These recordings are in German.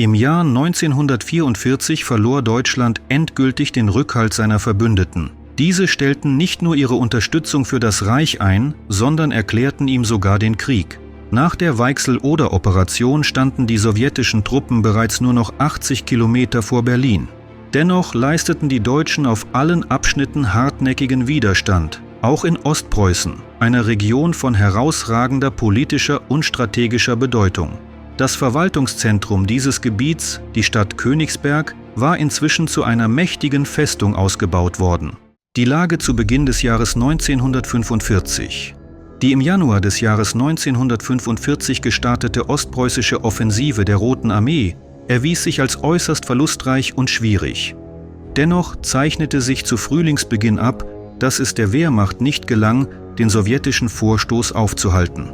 Im Jahr 1944 verlor Deutschland endgültig den Rückhalt seiner Verbündeten. Diese stellten nicht nur ihre Unterstützung für das Reich ein, sondern erklärten ihm sogar den Krieg. Nach der Weichsel-Oder-Operation standen die sowjetischen Truppen bereits nur noch 80 Kilometer vor Berlin. Dennoch leisteten die Deutschen auf allen Abschnitten hartnäckigen Widerstand, auch in Ostpreußen, einer Region von herausragender politischer und strategischer Bedeutung. Das Verwaltungszentrum dieses Gebiets, die Stadt Königsberg, war inzwischen zu einer mächtigen Festung ausgebaut worden. Die Lage zu Beginn des Jahres 1945. Die im Januar des Jahres 1945 gestartete ostpreußische Offensive der Roten Armee erwies sich als äußerst verlustreich und schwierig. Dennoch zeichnete sich zu Frühlingsbeginn ab, dass es der Wehrmacht nicht gelang, den sowjetischen Vorstoß aufzuhalten.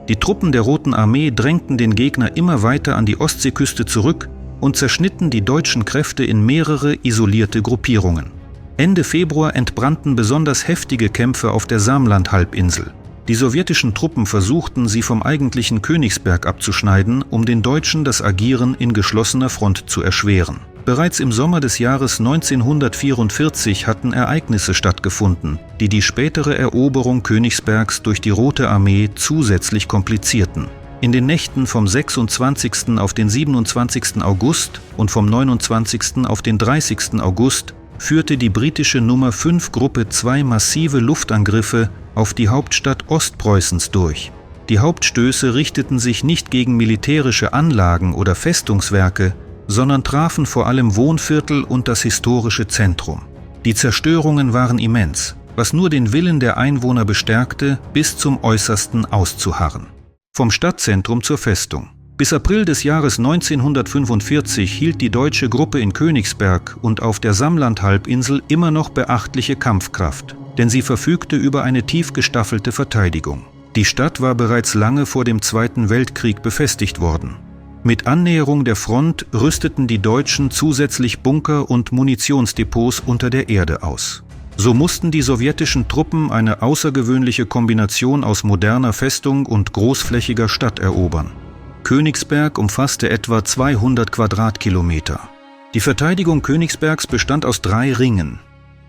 Die Truppen der Roten Armee drängten den Gegner immer weiter an die Ostseeküste zurück und zerschnitten die deutschen Kräfte in mehrere isolierte Gruppierungen. Ende Februar entbrannten besonders heftige Kämpfe auf der Samland-Halbinsel. Die sowjetischen Truppen versuchten, sie vom eigentlichen Königsberg abzuschneiden, um den Deutschen das Agieren in geschlossener Front zu erschweren. Bereits im Sommer des Jahres 1944 hatten Ereignisse stattgefunden, die die spätere Eroberung Königsbergs durch die Rote Armee zusätzlich komplizierten. In den Nächten vom 26. auf den 27. August und vom 29. auf den 30. August führte die britische Nummer 5 Gruppe 2 massive Luftangriffe auf die Hauptstadt Ostpreußens durch. Die Hauptstöße richteten sich nicht gegen militärische Anlagen oder Festungswerke, sondern trafen vor allem Wohnviertel und das historische Zentrum. Die Zerstörungen waren immens, was nur den Willen der Einwohner bestärkte, bis zum Äußersten auszuharren. Vom Stadtzentrum zur Festung. Bis April des Jahres 1945 hielt die deutsche Gruppe in Königsberg und auf der Samland-Halbinsel immer noch beachtliche Kampfkraft, denn sie verfügte über eine tief gestaffelte Verteidigung. Die Stadt war bereits lange vor dem Zweiten Weltkrieg befestigt worden. Mit Annäherung der Front rüsteten die Deutschen zusätzlich Bunker und Munitionsdepots unter der Erde aus. So mussten die sowjetischen Truppen eine außergewöhnliche Kombination aus moderner Festung und großflächiger Stadt erobern. Königsberg umfasste etwa 200 Quadratkilometer. Die Verteidigung Königsbergs bestand aus 3 Ringen.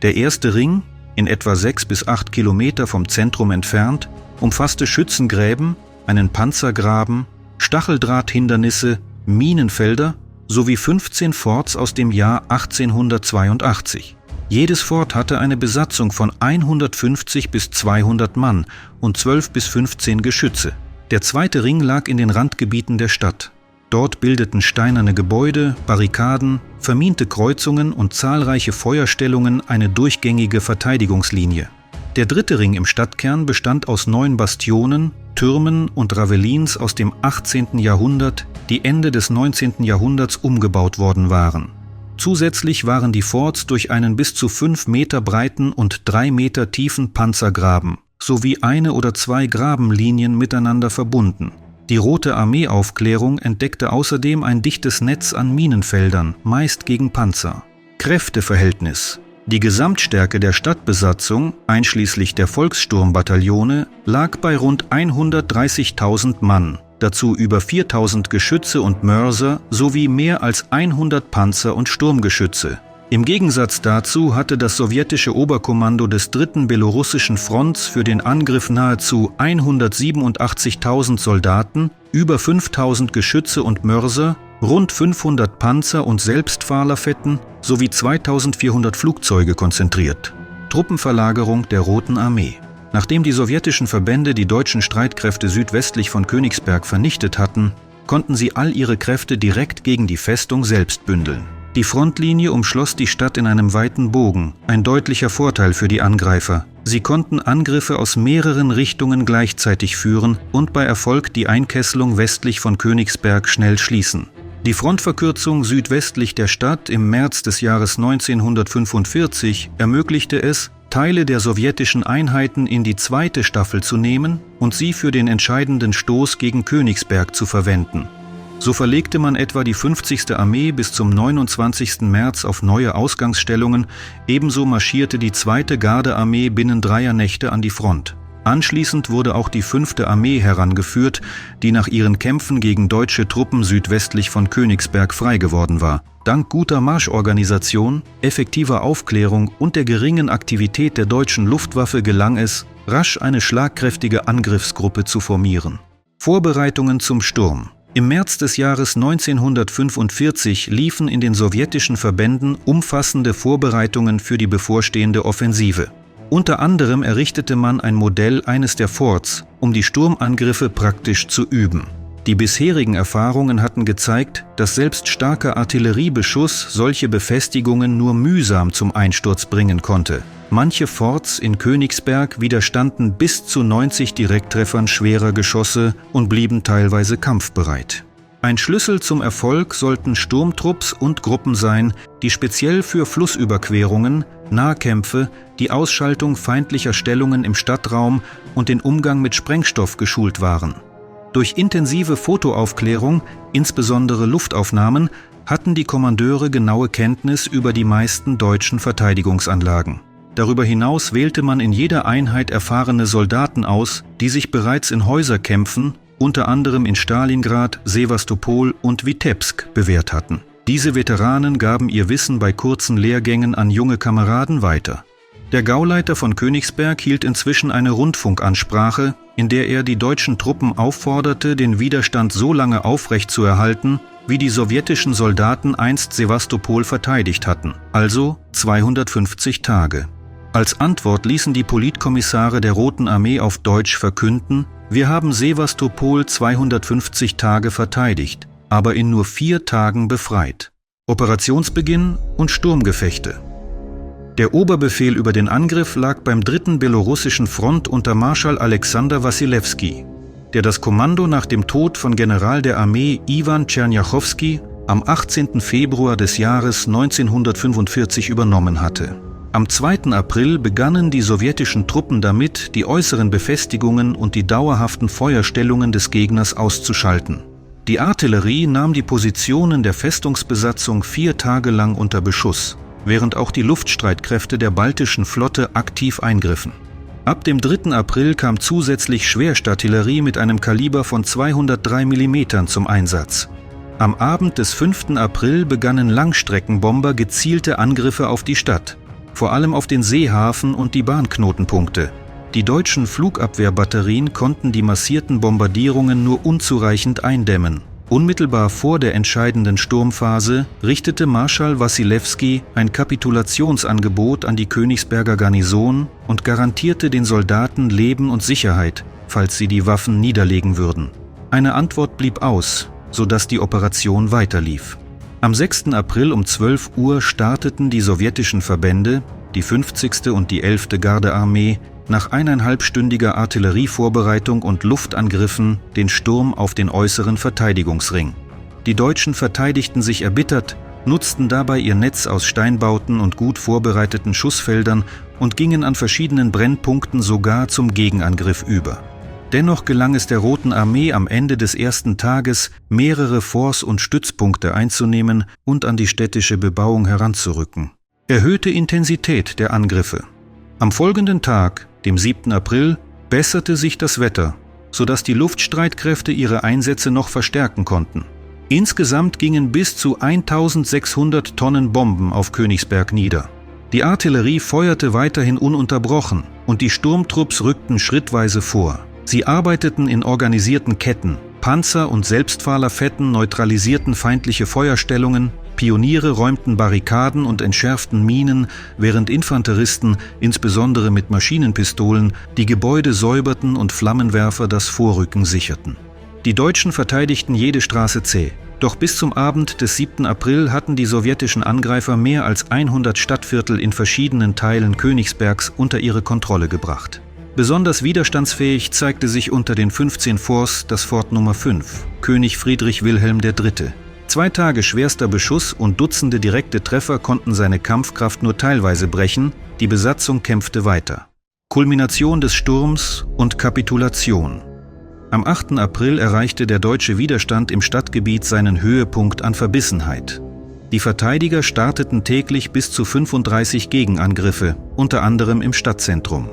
Der erste Ring, in etwa 6 bis 8 Kilometer vom Zentrum entfernt, umfasste Schützengräben, einen Panzergraben, Stacheldrahthindernisse, Minenfelder sowie 15 Forts aus dem Jahr 1882. Jedes Fort hatte eine Besatzung von 150 bis 200 Mann und 12 bis 15 Geschütze. Der zweite Ring lag in den Randgebieten der Stadt. Dort bildeten steinerne Gebäude, Barrikaden, verminte Kreuzungen und zahlreiche Feuerstellungen eine durchgängige Verteidigungslinie. Der dritte Ring im Stadtkern bestand aus 9 Bastionen, Türmen und Ravelins aus dem 18. Jahrhundert, die Ende des 19. Jahrhunderts umgebaut worden waren. Zusätzlich waren die Forts durch einen bis zu 5 Meter breiten und 3 Meter tiefen Panzergraben sowie 1 oder 2 Grabenlinien miteinander verbunden. Die Rote Armee-Aufklärung entdeckte außerdem ein dichtes Netz an Minenfeldern, meist gegen Panzer. Kräfteverhältnis. Die Gesamtstärke der Stadtbesatzung, einschließlich der Volkssturmbataillone, lag bei rund 130.000 Mann, dazu über 4.000 Geschütze und Mörser sowie mehr als 100 Panzer und Sturmgeschütze. Im Gegensatz dazu hatte das sowjetische Oberkommando des 3. Belorussischen Fronts für den Angriff nahezu 187.000 Soldaten, über 5.000 Geschütze und Mörser, rund 500 Panzer und Selbstfahrlafetten sowie 2.400 Flugzeuge konzentriert. Truppenverlagerung der Roten Armee. Nachdem die sowjetischen Verbände die deutschen Streitkräfte südwestlich von Königsberg vernichtet hatten, konnten sie all ihre Kräfte direkt gegen die Festung selbst bündeln. Die Frontlinie umschloss die Stadt in einem weiten Bogen, ein deutlicher Vorteil für die Angreifer. Sie konnten Angriffe aus mehreren Richtungen gleichzeitig führen und bei Erfolg die Einkesselung westlich von Königsberg schnell schließen. Die Frontverkürzung südwestlich der Stadt im März des Jahres 1945 ermöglichte es, Teile der sowjetischen Einheiten in die 2. Staffel zu nehmen und sie für den entscheidenden Stoß gegen Königsberg zu verwenden. So verlegte man etwa die 50. Armee bis zum 29. März auf neue Ausgangsstellungen, ebenso marschierte die 2. Gardearmee binnen 3 Nächte an die Front. Anschließend wurde auch die 5. Armee herangeführt, die nach ihren Kämpfen gegen deutsche Truppen südwestlich von Königsberg frei geworden war. Dank guter Marschorganisation, effektiver Aufklärung und der geringen Aktivität der deutschen Luftwaffe gelang es, rasch eine schlagkräftige Angriffsgruppe zu formieren. Vorbereitungen zum Sturm. Im März des Jahres 1945 liefen in den sowjetischen Verbänden umfassende Vorbereitungen für die bevorstehende Offensive. Unter anderem errichtete man ein Modell eines der Forts, um die Sturmangriffe praktisch zu üben. Die bisherigen Erfahrungen hatten gezeigt, dass selbst starker Artilleriebeschuss solche Befestigungen nur mühsam zum Einsturz bringen konnte. Manche Forts in Königsberg widerstanden bis zu 90 Direkttreffern schwerer Geschosse und blieben teilweise kampfbereit. Ein Schlüssel zum Erfolg sollten Sturmtrupps und Gruppen sein, die speziell für Flussüberquerungen, Nahkämpfe, die Ausschaltung feindlicher Stellungen im Stadtraum und den Umgang mit Sprengstoff geschult waren. Durch intensive Fotoaufklärung, insbesondere Luftaufnahmen, hatten die Kommandeure genaue Kenntnis über die meisten deutschen Verteidigungsanlagen. Darüber hinaus wählte man in jeder Einheit erfahrene Soldaten aus, die sich bereits in Häuserkämpfen, unter anderem in Stalingrad, Sewastopol und Witebsk, bewährt hatten. Diese Veteranen gaben ihr Wissen bei kurzen Lehrgängen an junge Kameraden weiter. Der Gauleiter von Königsberg hielt inzwischen eine Rundfunkansprache, in der er die deutschen Truppen aufforderte, den Widerstand so lange aufrechtzuerhalten, wie die sowjetischen Soldaten einst Sewastopol verteidigt hatten, also 250 Tage. Als Antwort ließen die Politkommissare der Roten Armee auf Deutsch verkünden: Wir haben Sewastopol 250 Tage verteidigt, aber in nur 4 Tagen befreit. Operationsbeginn und Sturmgefechte. Der Oberbefehl über den Angriff lag beim 3. Belorussischen Front unter Marschall Alexander Wassilewski, der das Kommando nach dem Tod von General der Armee Iwan Tschernjachowski am 18. Februar des Jahres 1945 übernommen hatte. Am 2. April begannen die sowjetischen Truppen damit, die äußeren Befestigungen und die dauerhaften Feuerstellungen des Gegners auszuschalten. Die Artillerie nahm die Positionen der Festungsbesatzung 4 Tage lang unter Beschuss, während auch die Luftstreitkräfte der baltischen Flotte aktiv eingriffen. Ab dem 3. April kam zusätzlich Schwerstartillerie mit einem Kaliber von 203 mm zum Einsatz. Am Abend des 5. April begannen Langstreckenbomber gezielte Angriffe auf die Stadt, vor allem auf den Seehafen und die Bahnknotenpunkte. Die deutschen Flugabwehrbatterien konnten die massierten Bombardierungen nur unzureichend eindämmen. Unmittelbar vor der entscheidenden Sturmphase richtete Marschall Wassilewski ein Kapitulationsangebot an die Königsberger Garnison und garantierte den Soldaten Leben und Sicherheit, falls sie die Waffen niederlegen würden. Eine Antwort blieb aus, sodass die Operation weiterlief. Am 6. April um 12 Uhr starteten die sowjetischen Verbände, die 50. und die 11. Gardearmee, nach 1,5-stündiger Artillerievorbereitung und Luftangriffen den Sturm auf den äußeren Verteidigungsring. Die Deutschen verteidigten sich erbittert, nutzten dabei ihr Netz aus Steinbauten und gut vorbereiteten Schussfeldern und gingen an verschiedenen Brennpunkten sogar zum Gegenangriff über. Dennoch gelang es der Roten Armee am Ende des ersten Tages, mehrere Forts und Stützpunkte einzunehmen und an die städtische Bebauung heranzurücken. Erhöhte Intensität der Angriffe. Am folgenden Tag, dem 7. April, besserte sich das Wetter, sodass die Luftstreitkräfte ihre Einsätze noch verstärken konnten. Insgesamt gingen bis zu 1600 Tonnen Bomben auf Königsberg nieder. Die Artillerie feuerte weiterhin ununterbrochen und die Sturmtrupps rückten schrittweise vor. Sie arbeiteten in organisierten Ketten. Panzer und Selbstfahrerfetten neutralisierten feindliche Feuerstellungen, Pioniere räumten Barrikaden und entschärften Minen, während Infanteristen, insbesondere mit Maschinenpistolen, die Gebäude säuberten und Flammenwerfer das Vorrücken sicherten. Die Deutschen verteidigten jede Straße zäh. Doch bis zum Abend des 7. April hatten die sowjetischen Angreifer mehr als 100 Stadtviertel in verschiedenen Teilen Königsbergs unter ihre Kontrolle gebracht. Besonders widerstandsfähig zeigte sich unter den 15 Forts das Fort Nummer 5, König Friedrich Wilhelm III. 2 Tage schwerster Beschuss und Dutzende direkte Treffer konnten seine Kampfkraft nur teilweise brechen, die Besatzung kämpfte weiter. Kulmination des Sturms und Kapitulation. Am 8. April erreichte der deutsche Widerstand im Stadtgebiet seinen Höhepunkt an Verbissenheit. Die Verteidiger starteten täglich bis zu 35 Gegenangriffe, unter anderem im Stadtzentrum.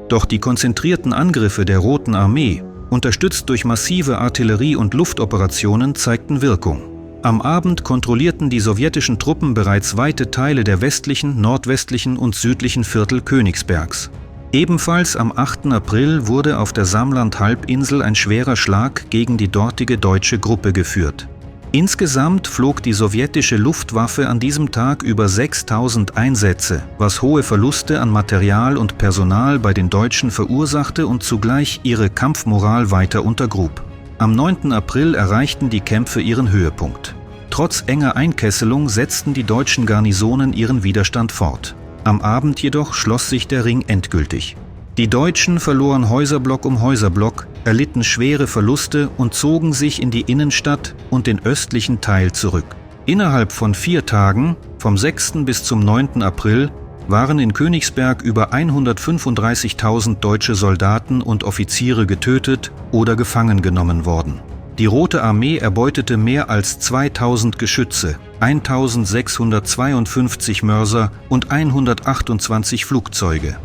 Doch die konzentrierten Angriffe der Roten Armee, unterstützt durch massive Artillerie- und Luftoperationen, zeigten Wirkung. Am Abend kontrollierten die sowjetischen Truppen bereits weite Teile der westlichen, nordwestlichen und südlichen Viertel Königsbergs. Ebenfalls am 8. April wurde auf der Samland-Halbinsel ein schwerer Schlag gegen die dortige deutsche Gruppe geführt. Insgesamt flog die sowjetische Luftwaffe an diesem Tag über 6000 Einsätze, was hohe Verluste an Material und Personal bei den Deutschen verursachte und zugleich ihre Kampfmoral weiter untergrub. Am 9. April erreichten die Kämpfe ihren Höhepunkt. Trotz enger Einkesselung setzten die deutschen Garnisonen ihren Widerstand fort. Am Abend jedoch schloss sich der Ring endgültig. Die Deutschen verloren Häuserblock um Häuserblock, erlitten schwere Verluste und zogen sich in die Innenstadt und den östlichen Teil zurück. Innerhalb von 4 Tagen, vom 6. bis zum 9. April, waren in Königsberg über 135.000 deutsche Soldaten und Offiziere getötet oder gefangen genommen worden. Die Rote Armee erbeutete mehr als 2000 Geschütze, 1652 Mörser und 128 Flugzeuge.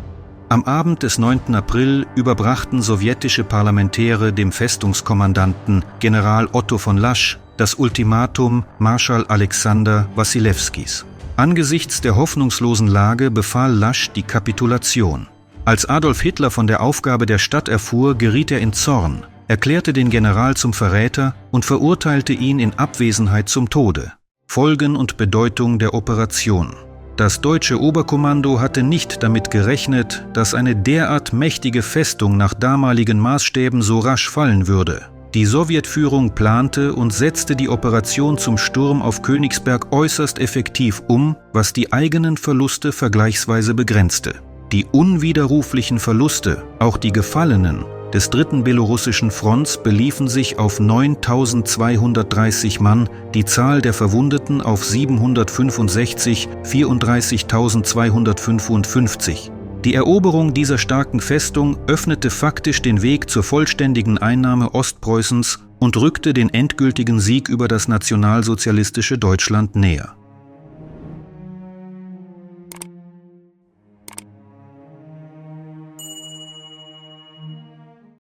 Am Abend des 9. April überbrachten sowjetische Parlamentäre dem Festungskommandanten General Otto von Lasch das Ultimatum Marschall Alexander Wassilewskis. Angesichts der hoffnungslosen Lage befahl Lasch die Kapitulation. Als Adolf Hitler von der Aufgabe der Stadt erfuhr, geriet er in Zorn, erklärte den General zum Verräter und verurteilte ihn in Abwesenheit zum Tode. Folgen und Bedeutung der Operation. Das deutsche Oberkommando hatte nicht damit gerechnet, dass eine derart mächtige Festung nach damaligen Maßstäben so rasch fallen würde. Die Sowjetführung plante und setzte die Operation zum Sturm auf Königsberg äußerst effektiv um, was die eigenen Verluste vergleichsweise begrenzte. Die unwiderruflichen Verluste, auch die Gefallenen, des 3. Belorussischen Fronts beliefen sich auf 9.230 Mann, die Zahl der Verwundeten auf 765, 34.255. Die Eroberung dieser starken Festung öffnete faktisch den Weg zur vollständigen Einnahme Ostpreußens und rückte den endgültigen Sieg über das nationalsozialistische Deutschland näher.